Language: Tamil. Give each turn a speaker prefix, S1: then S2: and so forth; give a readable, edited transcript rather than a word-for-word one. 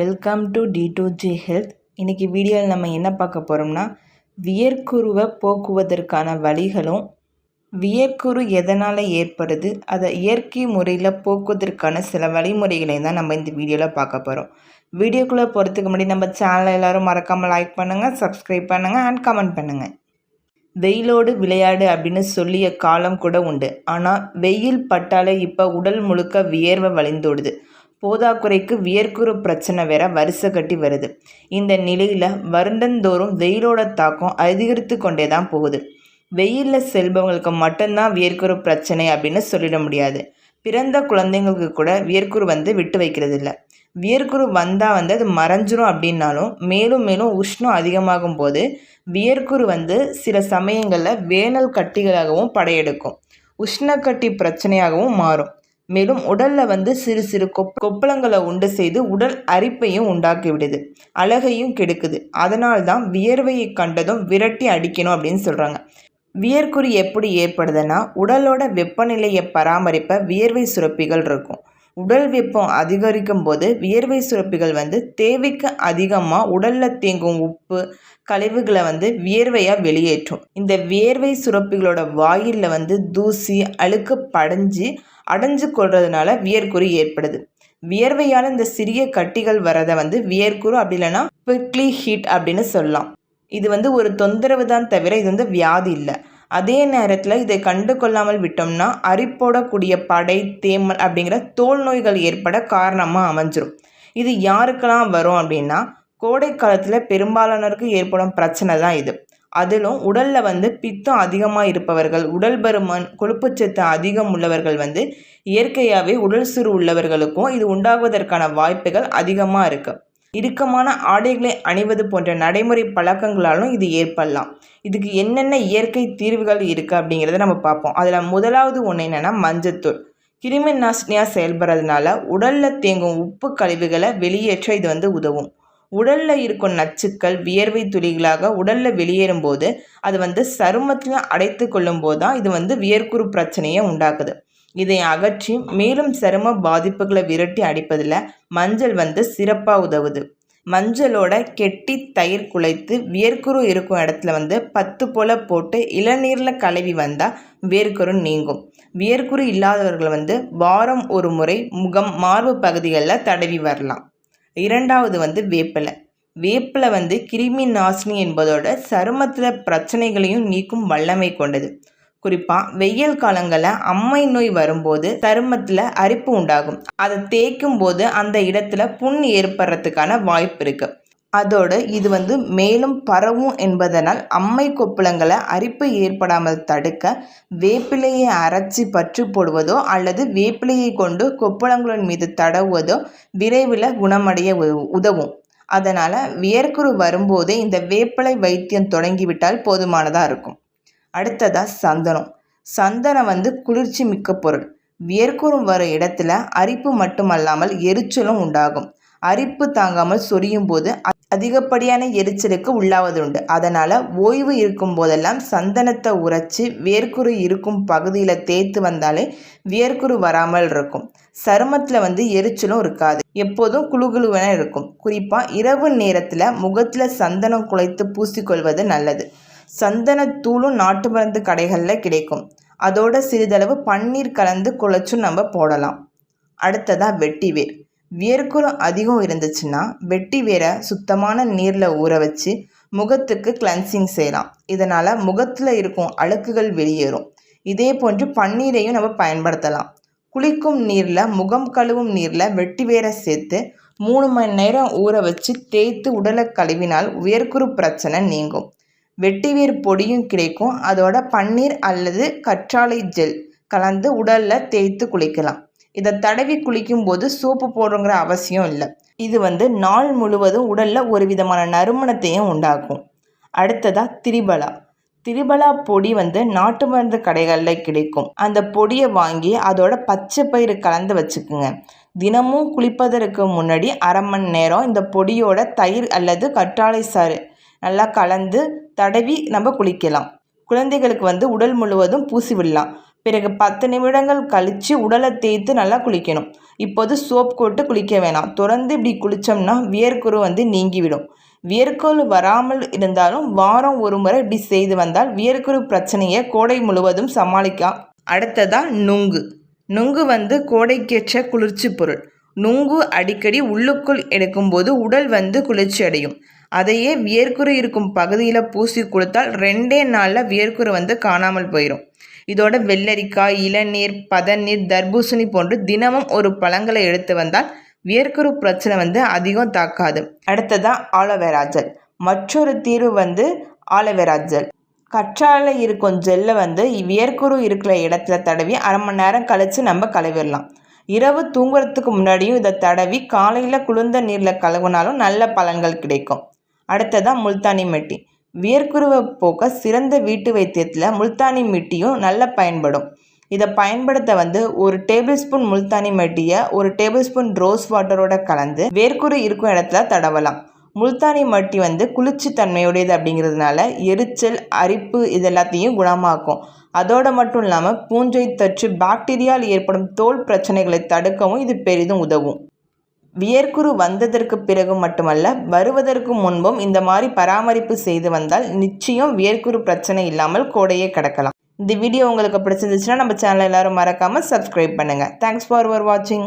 S1: Welcome to D2G health. இன்றைக்கி வீடியோவில் நம்ம என்ன பார்க்க போகிறோம்னா, வியர்க்குருவை போக்குவதற்கான வழிகளும், வியர்க்குரு எதனால் ஏற்படுது, அதை இயற்கை முறையில் போக்குவதற்கான சில வழிமுறைகளையும் தான் நம்ம இந்த வீடியோவில் பார்க்க போகிறோம். வீடியோக்குள்ளே போகிறதுக்கு முன்னாடி நம்ம சேனலை எல்லோரும் மறக்காமல் லைக் பண்ணுங்கள், சப்ஸ்கிரைப் பண்ணுங்கள் அண்ட் கமெண்ட் பண்ணுங்கள். வெயிலோடு விளையாடு அப்படின்னு சொல்லிய காலம் கூட உண்டு. ஆனால் வெயில் பட்டாலே இப்போ உடல் முழுக்க வியர்வை வழிந்தோடுது. போதாக்குறைக்கு வியர்க்குரு பிரச்சனை வேற வரிசை கட்டி வருது. இந்த நிலையில் வருடந்தோறும் வெயிலோட தாக்கம் அதிகரித்து கொண்டே தான் போகுது. வெயிலில் செல்பவங்களுக்கு மட்டும்தான் வியர்க்குரு பிரச்சனை அப்படின்னு சொல்லிட முடியாது. பிறந்த குழந்தைங்களுக்கு கூட வியர்க்குரு விட்டு வைக்கிறது இல்லை. வியர்க்குரு வந்தால் அது மறைஞ்சிரும் அப்படின்னாலும் மேலும் மேலும் உஷ்ணம் அதிகமாகும் போது வியர்க்குரு சில சமயங்களில் வேனல் கட்டிகளாகவும் படையெடுக்கும், உஷ்ணக்கட்டி பிரச்சனையாகவும் மாறும். மேலும் உடலில் சிறு சிறு கொப்பளங்களை உண்டு செய்து உடல் அரிப்பையும் உண்டாக்கி விடுது, அழகையும் கெடுக்குது. அதனால்தான் வியர்வையை கண்டதும் விரட்டி அடிக்கணும் அப்படின்னு சொல்கிறாங்க. வியர்க்குரு எப்படி ஏற்படுதுன்னா, உடலோட வெப்பநிலையை பராமரிப்ப வியர்வை சுரப்பிகள் இருக்கும். உடல் வெப்பம் அதிகரிக்கும் போது வியர்வை சுரப்பிகள் தேவைக்கு அதிகமாக உடலில் தேங்கும் உப்பு கழிவுகளை வியர்வையாக வெளியேற்றும். இந்த வியர்வை சுரப்பிகளோட வாயிலில் தூசி அழுக்கு அடைஞ்சு கொள்றதுனால வியர்க்குரு ஏற்படுது. வியர்வையால் இந்த சிறிய கட்டிகள் வரதை வியர்க்குரு அப்படி இல்லைன்னா பிரிக்லி ஹீட் அப்படின்னு சொல்லலாம். இது ஒரு தொந்தரவு தான் தவிர இது வியாதி இல்லை. அதே நேரத்தில் இதை கண்டு கொள்ளாமல் விட்டோம்னா அரிப்போடக்கூடிய படை, தேமல் அப்படிங்கிற தோல் நோய்கள் ஏற்பட காரணமாக அமைஞ்சிரும். இது யாருக்கெல்லாம் வரும் அப்படின்னா, கோடை காலத்தில் பெரும்பாலானோருக்கு ஏற்படும் பிரச்சனை தான் இது. அதிலும் உடலில் பித்தம் அதிகமாக இருப்பவர்கள், உடல் பருமன், கொழுப்புச்சத்து அதிகம் உள்ளவர்கள் இயற்கையாகவே உடல் சுறு உள்ளவர்களுக்கும் இது உண்டாகுவதற்கான வாய்ப்புகள் அதிகமாக இருக்குது. இறுக்கமான ஆடைகளை அணிவது போன்ற நடைமுறை பழக்கங்களாலும் இது ஏற்படலாம். இதுக்கு என்னென்ன இயற்கை தீர்வுகள் இருக்குது அப்படிங்கிறத நம்ம பார்ப்போம். அதில் முதலாவது ஒன்று என்னென்னா மஞ்சத்தூள். கிருமி நாசினியாக செயல்படுறதுனால உடலில் தேங்கும் உப்பு கழிவுகளை வெளியேற்ற இது உதவும். உடலில் இருக்கும் நச்சுக்கள் வியர்வை துளிகளாக உடலில் வெளியேறும் போது அது சருமத்தில் அடைத்து கொள்ளும் போது தான் இது வியர்க்குரு பிரச்சனையை உண்டாக்குது. இதை அகற்றி மேலும் சரும பாதிப்புகளை விரட்டி அடிப்பதில் மஞ்சள் சிறப்பாக உதவுது. மஞ்சளோட கெட்டி தயிர் குழைத்து வியர்க்குரு இருக்கும் இடத்துல 10 போல் போட்டு இளநீரில் கழுவி வந்தால் வியர்க்குரு நீங்கும். வியர்க்குரு இல்லாதவர்கள் வாரம் ஒரு முறை முகம், மார்பு பகுதிகளில் தடவி வரலாம். இரண்டாவது வேப்பிலை. வேப்பிலை கிருமி நாசினி என்பதோட சருமத்தில் பிரச்சனைகளையும் நீக்கும் வல்லமை கொண்டது. குறிப்பாக வெயில் காலங்களில் அம்மை நோய் வரும்போது சருமத்தில் அரிப்பு உண்டாகும். அதை தேய்க்கும் போது அந்த இடத்துல புண் ஏற்படுறதுக்கான வாய்ப்பு இருக்குது. அதோடு இது மேலும் பரவும் என்பதனால் அம்மை கொப்பளங்களை அரிப்பு ஏற்படாமல் தடுக்க வேப்பிலையை அரைச்சி பற்று போடுவதோ அல்லது வேப்பிலையை கொண்டு கொப்பளங்களின் மீது தடவுவதோ விரைவில் குணமடைய உதவும். அதனால் வியர்க்குரு வரும்போதே இந்த வேப்பிலை வைத்தியம் தொடங்கிவிட்டால் போதுமானதாக இருக்கும். அடுத்ததாக சந்தனம். சந்தனம் குளிர்ச்சி மிக்க பொருள். வியர்க்குரு வர இடத்துல அரிப்பு மட்டுமல்லாமல் எரிச்சலும் உண்டாகும். அரிப்பு தாங்காமல் சொரியும் போது அதிகப்படியான எரிச்சலுக்கு உள்ளாவதுண்டு. அதனால் ஓய்வு இருக்கும் போதெல்லாம் சந்தனத்தை உரைச்சி வியர்க்குரு இருக்கும் பகுதியில் தேய்த்து வந்தாலே வியர்க்குரு வராமல் இருக்கும். சருமத்தில் எரிச்சலும் இருக்காது, எப்போதும் குளுகுளுவென இருக்கும். குறிப்பாக இரவு நேரத்தில் முகத்தில் சந்தனம் குழைத்து பூசிக்கொள்வது நல்லது. சந்தனத்தூளும் நாட்டு மருந்து கடைகளில் கிடைக்கும். அதோட சிறிதளவு பன்னீர் கலந்து குழைச்சும் நம்ம போடலாம். அடுத்ததாக வெட்டிவேர். வியர்க்குரு அதிகம் இருந்துச்சுன்னா வெட்டிவேரை சுத்தமான நீரில் ஊற வச்சு முகத்துக்கு கிளென்சிங் செய்யலாம். இதனால் முகத்தில் இருக்கும் அழுக்குகள் வெளியேறும். இதே போன்று பன்னீரையும் நம்ம பயன்படுத்தலாம். குளிக்கும் நீரில், முகம் கழுவும் நீரில் வெட்டிவேரை சேர்த்து 3 மணி நேரம் ஊற வச்சு தேய்த்து உடலை கழுவினால் வியர்க்குரு பிரச்சனை நீங்கும். வெட்டிவேர் பொடியும் கிடைக்கும். அதோட பன்னீர் அல்லது கற்றாழை ஜெல் கலந்து உடலில் தேய்த்து குளிக்கலாம். இதை தடவி குளிக்கும் போது சோப்பு போடுங்கிற அவசியம் இல்லை. இது நாள் முழுவதும் உடலில் ஒரு விதமான நறுமணத்தையும் உண்டாக்கும். அடுத்ததாக திரிபலா. திரிபலா பொடி நாட்டு மருந்து கடைகளில் கிடைக்கும். அந்த பொடியை வாங்கி அதோட பச்சை பயிறு கலந்து வச்சுக்குங்க. தினமும் குளிப்பதற்கு முன்னாடி 1/2 மணி நேரம் இந்த பொடியோட தயிர் அல்லது கற்றாழை சாறு நல்லா கலந்து தடவி நம்ம குளிக்கலாம். குழந்தைகளுக்கு உடல் முழுவதும் பூசி விடலாம். பிறகு 10 நிமிடங்கள் கழித்து உடலை தேய்த்து நல்லா குளிக்கணும். இப்போது சோப் போட்டு குளிக்க வேணாம். தொடர்ந்து இப்படி குளித்தோம்னா வியர்க்குரு நீங்கிவிடும். வியர்க்குரு வராமல் இருந்தாலும் வாரம் ஒரு முறை இப்படி செய்து வந்தால் வியர்க்குரு பிரச்சனையை கோடை முழுவதும் சமாளிக்கலாம். அடுத்ததாக நுங்கு கோடைக்கேற்ற குளிர்ச்சி பொருள். நுங்கு அடிக்கடி உள்ளுக்குள் எடுக்கும்போது உடல் குளிர்ச்சி அடையும். அதையே வியர்க்குரு இருக்கும் பகுதியில் பூசி கொடுத்தால் 2 நாளில் வியர்க்குரு காணாமல் போயிடும். இதோட வெள்ளரிக்காய், இளநீர், பதநீர், தர்பூசணி போன்று தினமும் ஒரு பழங்களை எடுத்து வந்தால் வியர்க்குரு பிரச்சனை அதிகம் தாக்காது. அடுத்ததாக ஆலோவேரா ஜெல். மற்றொரு தீர்வு ஆலோவேரா ஜெல். கற்றாழை இருக்கும் ஜெல்லை வியர்க்குரு இருக்கிற இடத்துல தடவி அரை மணி நேரம் கழித்து நம்ம கழுவிடலாம். இரவு தூங்குறதுக்கு முன்னாடியும் இதை தடவி காலையில் குளிர்ந்த நீரில் கழுவினாலும் நல்ல பலன்கள் கிடைக்கும். அடுத்ததாக முல்தானி மெட்டி. வியர்க்குருவை போக்க சிறந்த வீட்டு வைத்தியத்தில் முல்தானி மெட்டியும் நல்ல பயன்படும். இதை பயன்படுத்த 1 டேபிள் ஸ்பூன் முல்தானி மெட்டியை 1 டேபிள் ஸ்பூன் ரோஸ் வாட்டரோட கலந்து வியர்க்குரு இருக்கும் இடத்துல தடவலாம். முல்தானி மட்டி குளிர்ச்சி தன்மையுடையது அப்படிங்கிறதுனால எரிச்சல், அரிப்பு இது எல்லாத்தையும் குணமாக்கும். அதோடு மட்டும் இல்லாமல் பூஞ்சை தொற்று, பாக்டீரியால் ஏற்படும் தோல் பிரச்சனைகளை தடுக்கவும் இது பெரிதும் உதவும். வியர்க்குரு வந்ததற்கு பிறகு மட்டுமல்ல, வருவதற்கு முன்பும் இந்த மாதிரி பராமரிப்பு செய்து வந்தால் நிச்சயம் வியர்க்குரு பிரச்சனை இல்லாமல் கோடையே கடக்கலாம். இந்த வீடியோ உங்களுக்கு பிடிச்சிருந்துச்சுன்னா நம்ம சேனலை எல்லாரும் மறக்காமல் சப்ஸ்கிரைப் பண்ணுங்கள். தேங்க்ஸ் ஃபார் வாட்சிங்.